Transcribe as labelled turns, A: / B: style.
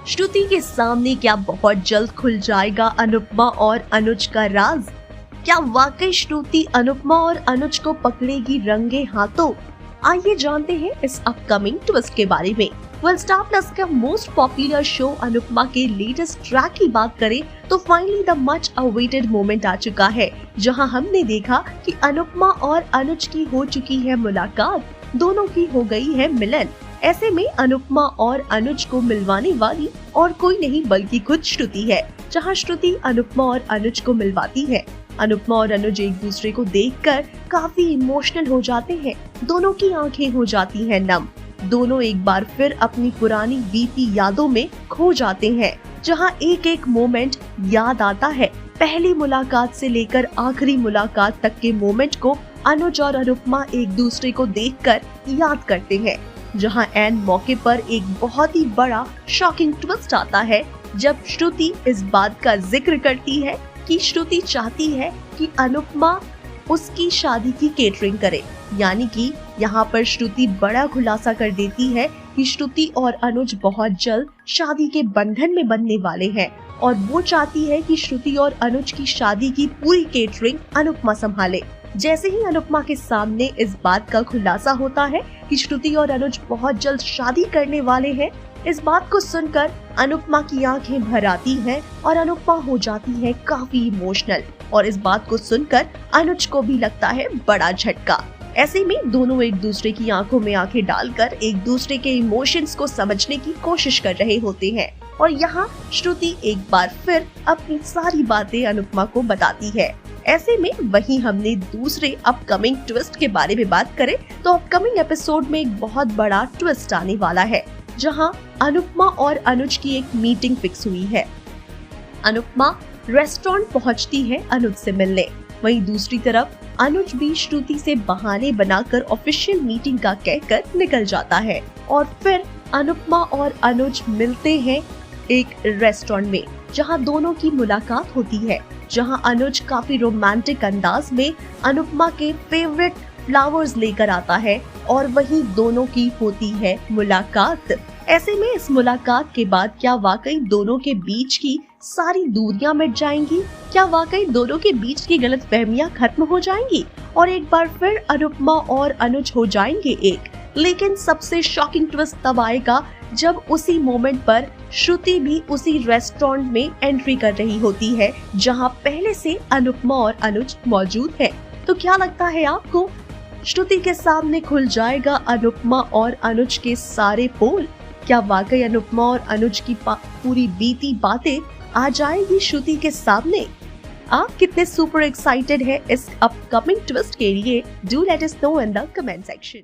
A: श्रुति के सामने क्या बहुत जल्द खुल जाएगा अनुपमा और अनुज का राज? क्या वाकई श्रुति अनुपमा और अनुज को पकड़ेगी रंगे हाथों? आइए जानते हैं इस अपकमिंग ट्विस्ट के बारे में। स्टार प्लस का मोस्ट पॉपुलर शो अनुपमा के लेटेस्ट ट्रैक की बात करें तो finally the much awaited moment आ चुका है, जहां हमने देखा कि अनुपमा और अनुज की हो चुकी है मुलाकात, दोनों की हो गई है मिलन। ऐसे में अनुपमा और अनुज को मिलवाने वाली और कोई नहीं बल्कि खुद श्रुति है, जहां श्रुति अनुपमा और अनुज को मिलवाती है। अनुपमा और अनुज एक दूसरे को देखकर काफी इमोशनल हो जाते हैं, दोनों की आंखें हो जाती हैं नम। दोनों एक बार फिर अपनी पुरानी बीती यादों में खो जाते हैं, जहां एक एक मोमेंट याद आता है। पहली मुलाकात से लेकर आखिरी मुलाकात तक के मोमेंट को अनुज और अनुपमा एक दूसरे को देखकर याद करते हैं, जहां एन मौके पर एक बहुत ही बड़ा शॉकिंग ट्विस्ट आता है जब श्रुति इस बात का जिक्र करती है कि श्रुति चाहती है कि अनुपमा उसकी शादी की केटरिंग करे। यानी कि यहाँ पर श्रुति बड़ा खुलासा कर देती है कि श्रुति और अनुज बहुत जल्द शादी के बंधन में बनने वाले हैं और वो चाहती है कि श्रुति और अनुज की शादी की पूरी केटरिंग अनुपमा संभाले। जैसे ही अनुपमा के सामने इस बात का खुलासा होता है कि श्रुति और अनुज बहुत जल्द शादी करने वाले हैं, इस बात को सुनकर अनुपमा की आंखें भर आती हैं और अनुपमा हो जाती है काफी इमोशनल और इस बात को सुनकर अनुज को भी लगता है बड़ा झटका। ऐसे में दोनों एक दूसरे की आंखों में आंखें डालकर एक दूसरे के इमोशंस को समझने की कोशिश कर रहे होते हैं और यहाँ श्रुति एक बार फिर अपनी सारी बातें अनुपमा को बताती है। ऐसे में वहीं हमने दूसरे अपकमिंग ट्विस्ट के बारे में बात करें तो अपकमिंग एपिसोड में एक बहुत बड़ा ट्विस्ट आने वाला है, जहां अनुपमा और अनुज की एक मीटिंग फिक्स हुई है। अनुपमा रेस्टोरेंट पहुंचती है अनुज से मिलने, वहीं दूसरी तरफ अनुज भी श्रुति से बहाने बनाकर ऑफिशियल मीटिंग का कहकर निकल जाता है और फिर अनुपमा और अनुज मिलते हैं एक रेस्टोरेंट में, जहां दोनों की मुलाकात होती है, जहां अनुज काफी रोमांटिक अंदाज में अनुपमा के फेवरेट फ्लावर्स लेकर आता है और वहीं दोनों की होती है मुलाकात। ऐसे में इस मुलाकात के बाद क्या वाकई दोनों के बीच की सारी दूरियां मिट जाएंगी? क्या वाकई दोनों के बीच की गलतफहमियां खत्म हो जाएंगी और एक बार फिर अनुपमा और अनुज हो जाएंगे एक? लेकिन सबसे शॉकिंग ट्विस्ट तब आएगा जब उसी मोमेंट पर श्रुति भी उसी रेस्टोरेंट में एंट्री कर रही होती है, जहां पहले से अनुपमा और अनुज मौजूद हैं। तो क्या लगता है आपको, श्रुति के सामने खुल जाएगा अनुपमा और अनुज के सारे पोल? क्या वाकई अनुपमा और अनुज की पूरी बीती बातें आ जाएगी श्रुति के सामने? आप कितने सुपर एक्साइटेड हैं इस अपकमिंग ट्विस्ट के लिए? Do let us know in the comment section.